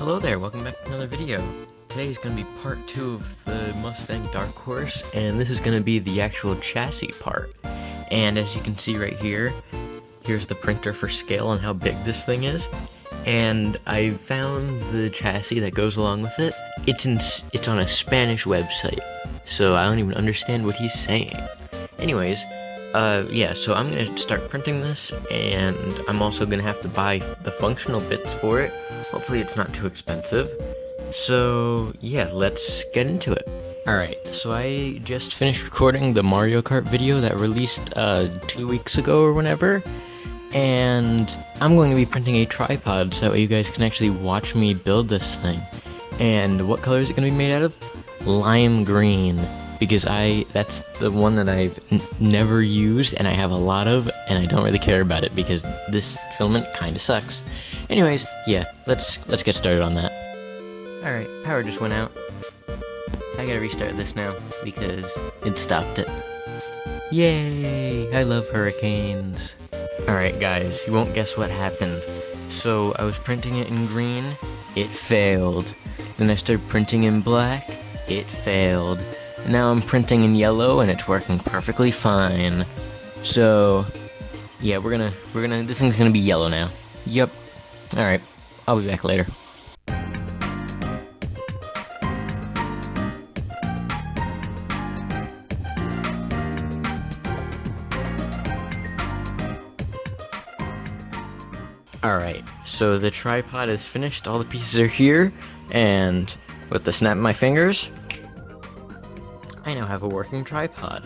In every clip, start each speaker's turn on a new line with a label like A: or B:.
A: Hello there, welcome back to another video. Today is going to be part 2 of the Mustang Darkhorse, and this is going to be the actual chassis part. And as you can see right here, here's the printer for scale on how big this thing is. And I found the chassis that goes along with it. It's on a Spanish website, so I don't even understand what he's saying. Anyways, yeah, so I'm going to start printing this, and I'm also going to have to buy the functional bits for it. Hopefully it's not too expensive. So, yeah, let's get into it. Alright, so I just finished recording the Mario Kart video that released 2 weeks ago or whenever. And I'm going to be printing a tripod so that way you guys can actually watch me build this thing. And what color is it going to be made out of? Lime green. Because that's the one that I've never used and I have a lot of, and I don't really care about it because this filament kinda sucks. Anyways, yeah, let's get started on that. Alright, power just went out. I gotta restart this now because it stopped it. Yay! I love hurricanes. Alright guys, you won't guess what happened. So I was printing it in green, it failed. Then I started printing in black, it failed. Now I'm printing in yellow and it's working perfectly fine. So, yeah, this thing's gonna be yellow now. Yep. Alright, I'll be back later. Alright, so the tripod is finished, all the pieces are here, and with the snap of my fingers, I now have a working tripod.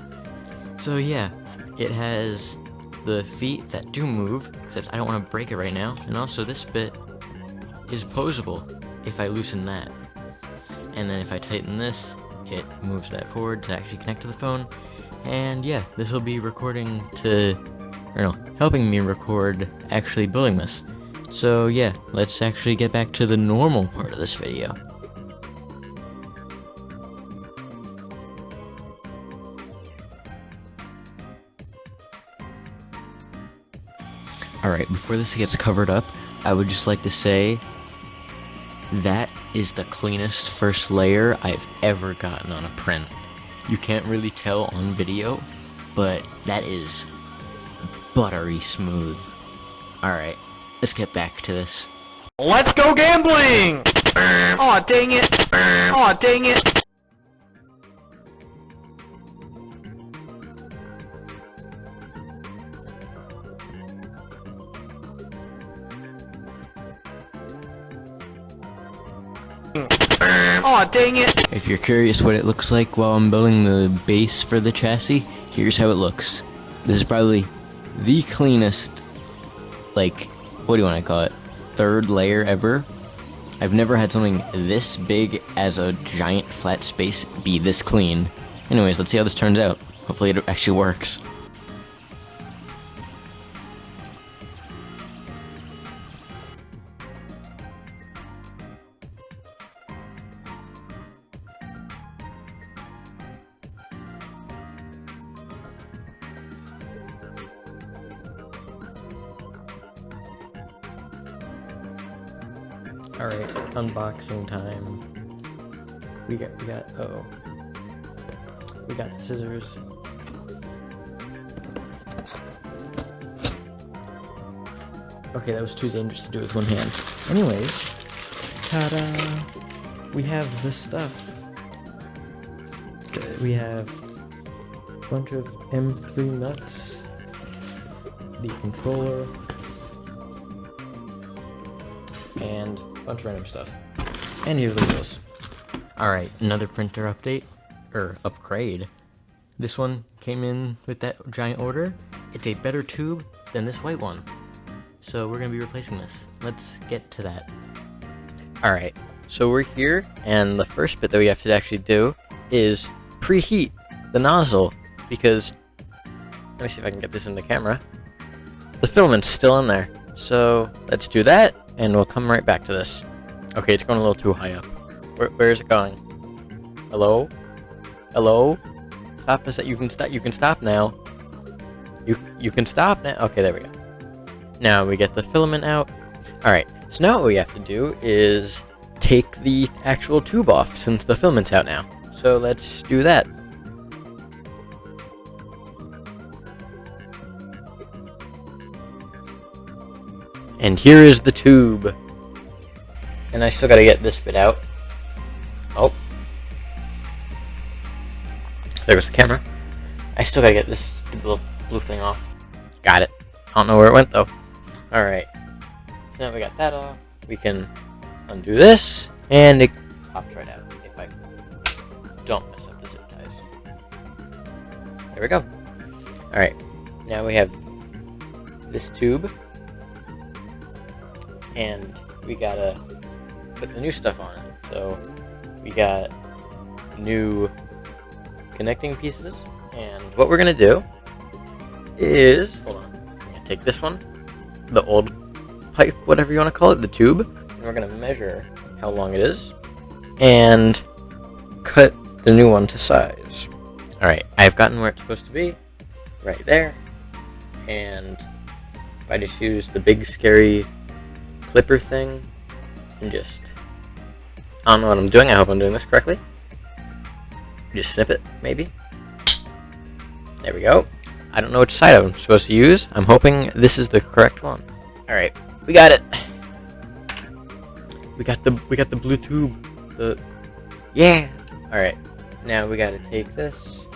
A: So yeah, it has the feet that do move, except I don't want to break it right now, and also this bit is posable if I loosen that. And then if I tighten this, it moves that forward to actually connect to the phone. And yeah, this will be helping me record actually building this. So yeah, let's actually get back to the normal part of this video. Alright, before this gets covered up, I would just like to say that is the cleanest first layer I've ever gotten on a print. You can't really tell on video, but that is buttery smooth. Alright, let's get back to this.
B: Let's go gambling! Aw, dang it! Aw, dang it! Aw, dang it!
A: If you're curious what it looks like while I'm building the base for the chassis, here's how it looks. This is probably the cleanest, what do you want to call it, third layer ever. I've never had something this big as a giant flat space be this clean. Anyways, let's see how this turns out. Hopefully it actually works. Alright, unboxing time. We got the scissors. Okay, that was too dangerous to do with one hand. Anyways, ta-da! We have the stuff. We have a bunch of M3 nuts, the controller, and a bunch of random stuff. And here's the wheels. Alright, another printer update, or upgrade. This one came in with that giant order. It's a better tube than this white one. So we're going to be replacing this. Let's get to that. Alright, so we're here, and the first bit that we have to actually do is preheat the nozzle, because, let me see if I can get this in the camera. The filament's still in there. So let's do that, and we'll come right back to this. Okay, it's going a little too high up. Where is it going? Hello? Hello? Stop this. You can stop now. You can stop now. Okay, there we go. Now we get the filament out. Alright, so now what we have to do is take the actual tube off since the filament's out now. So let's do that. And here is the tube. And I still gotta get this bit out. Oh. There goes the camera. I still gotta get this little blue thing off. Got it. I don't know where it went though. Alright. So now we got that off. We can undo this. And it pops right out if I don't mess up the zip ties. There we go. Alright. Now we have this tube. And we gotta put the new stuff on it. So we got new connecting pieces, and what we're gonna do is, hold on, I'm gonna take this one, the old pipe, whatever you want to call it, the tube, and we're gonna measure how long it is and cut the new one to size. Alright, I've gotten where it's supposed to be, right there, and if I just use the big scary clipper thing and just, I don't know what I'm doing, I hope I'm doing this correctly. Just snip it, maybe. There we go. I don't know which side I'm supposed to use. I'm hoping this is the correct one. Alright, we got it. We got the blue tube. Yeah! Alright, now we gotta take this,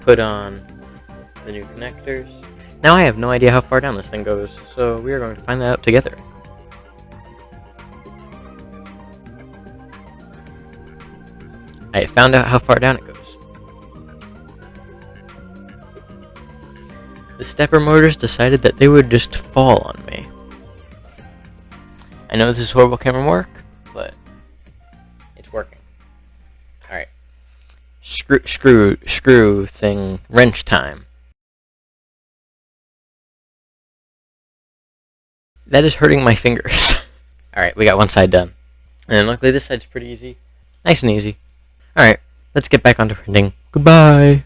A: put on the new connectors. Now I have no idea how far down this thing goes, so we are going to find that out together. I found out how far down it goes. The stepper motors decided that they would just fall on me. I know this is horrible camera work, but it's working. Alright. Screw thing, wrench time. That is hurting my fingers. Alright, we got one side done. And luckily this side's pretty easy. Nice and easy. Alright, let's get back onto printing. Goodbye!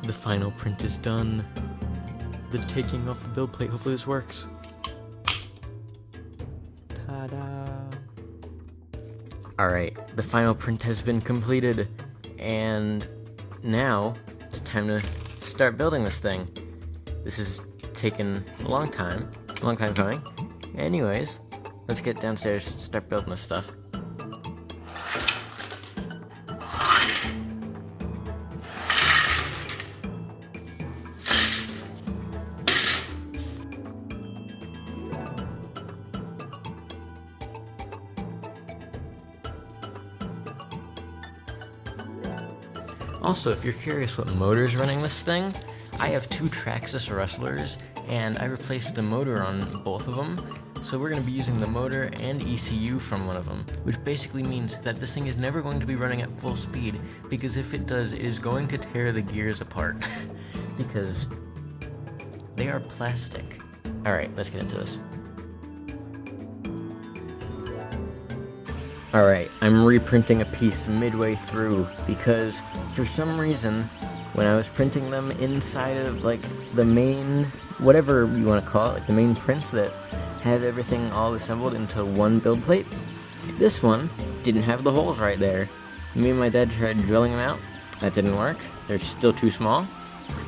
A: The final print is done. The taking off the build plate, hopefully this works. Ta-da! Alright, the final print has been completed, and now it's time to start building this thing. This has taken a long time coming. Anyways, let's get downstairs and start building this stuff. Also, if you're curious what motor is running this thing, I have two Traxxas Rustlers, and I replaced the motor on both of them, so we're going to be using the motor and ECU from one of them, which basically means that this thing is never going to be running at full speed, because if it does, it is going to tear the gears apart, because they are plastic. Alright, let's get into this. Alright, I'm reprinting a piece midway through because for some reason when I was printing them inside of like the main, whatever you want to call it, like the main prints that have everything all assembled into one build plate. This one didn't have the holes right there. Me and my dad tried drilling them out. That didn't work. They're still too small.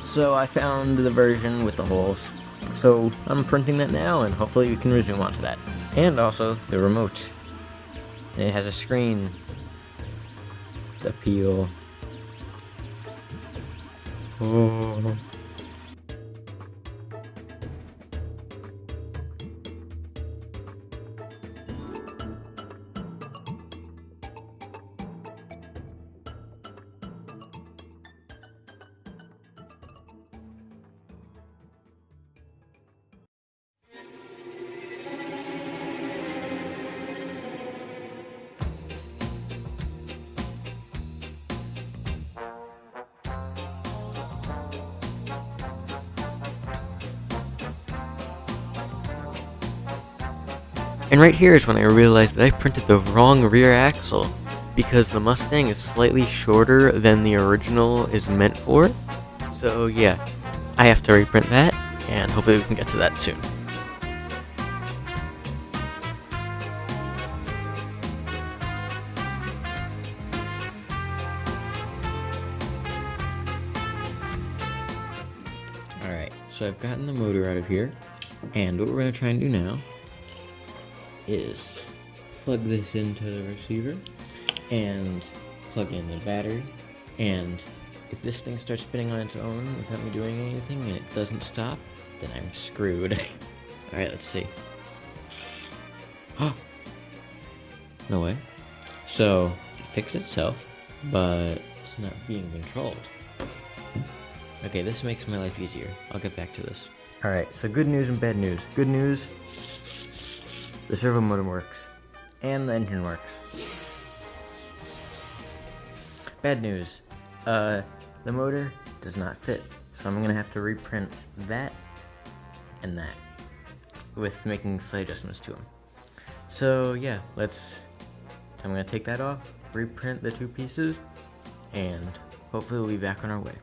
A: So I found the version with the holes. So I'm printing that now, and hopefully we can resume onto that. And also the remote. And it has a screen. The peel. Oh. And right here is when I realized that I printed the wrong rear axle, because the Mustang is slightly shorter than the original is meant for. So yeah, I have to reprint that, and hopefully we can get to that soon. Alright, so I've gotten the motor out of here, and what we're going to try and do now is plug this into the receiver and plug in the battery, and if this thing starts spinning on its own without me doing anything and it doesn't stop, then I'm screwed. Alright, let's see. No way. So, it fixed itself, but it's not being controlled. Okay, this makes my life easier. I'll get back to this. Alright, so good news and bad news. Good news, the servo motor works, and the engine works. Bad news, the motor does not fit, so I'm gonna have to reprint that and that, with making slight adjustments to them. So yeah, I'm gonna take that off, reprint the two pieces, and hopefully we'll be back on our way.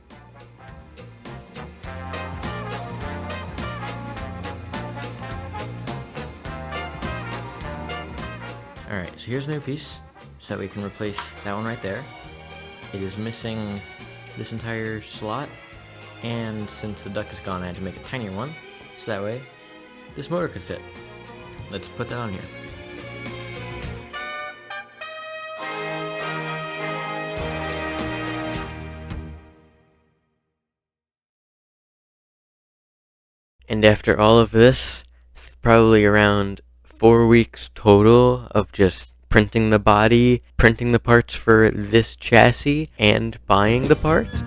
A: Alright, so here's a new piece, so that we can replace that one right there. It is missing this entire slot, and since the duct is gone, I had to make a tinier one, so that way this motor could fit. Let's put that on here. And after all of this, probably around 4 weeks total of just printing the body, printing the parts for this chassis, and buying the parts.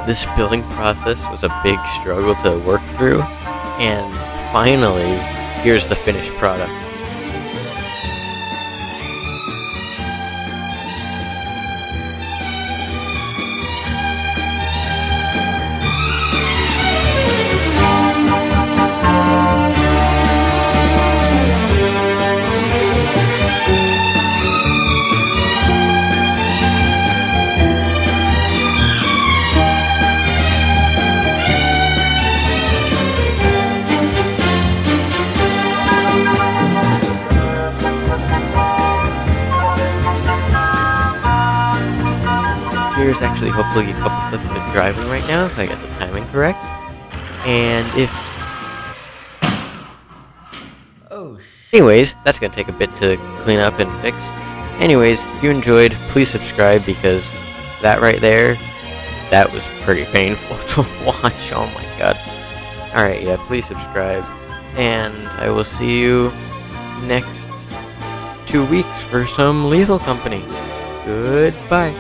A: This building process was a big struggle to work through, and finally, here's the finished product. Here's actually hopefully a couple clips of it driving right now, if I got the timing correct. And if... Anyways, that's gonna take a bit to clean up and fix. Anyways, if you enjoyed, please subscribe, because that right there, that was pretty painful to watch. Oh my god. Alright, yeah, please subscribe. And I will see you next 2 weeks for some Lethal Company. Goodbye.